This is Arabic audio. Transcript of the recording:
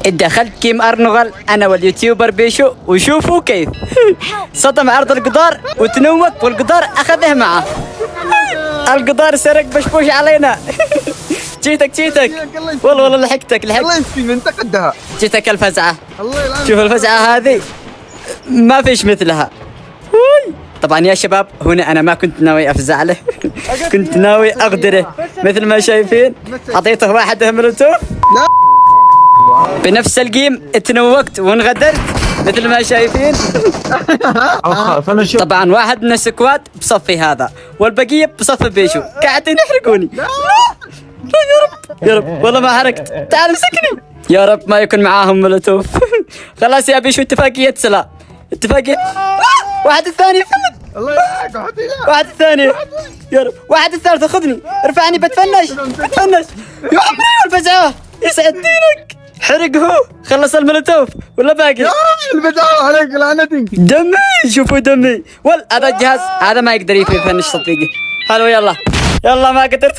دخلت كيم أرنغل أنا واليوتيوبر بيشو وشوفوا كيف صدم عرض القطار وتنوك والقطار أخذه معه. القطار سرق بشبوش علينا. جيتك والله لحقتك الله يسفي من تقدها. جيتك الفزعة. الله يلعنك. شوف الفزعة هذه ما فيش مثلها. طبعا يا شباب هنا أنا ما كنت ناوي أفزع له. كنت ناوي أغدره مثل ما شايفين. أعطيته واحد مولوتوف. لا بنفس الجيم اتنوكت وانغدرت مثل ما شايفين. طبعا واحد من السكواد بصفي هذا والبقية بصف بيشو قاعدين يحرقوني. لا يا رب والله ما حرقت. تعال امسكني يا رب ما يكون معاهم مولوتوف. خلاص يا بيشو اتفاقية سلام. اتفاقية. واحد الثاني فلت. الله يلعنك. واحد الثاني يا رب. واحد الثالث خذني ارفعني بتفنش يا عمري والفزعة يسعد دينك. حرق هو خلص المولوتوف ولا باقي؟ البداية عليك لعنتي. دمي شوفوا دمي. هذا الجهاز هذا ما يقدر يفنش صديقي. هلو يلا ما قدرت.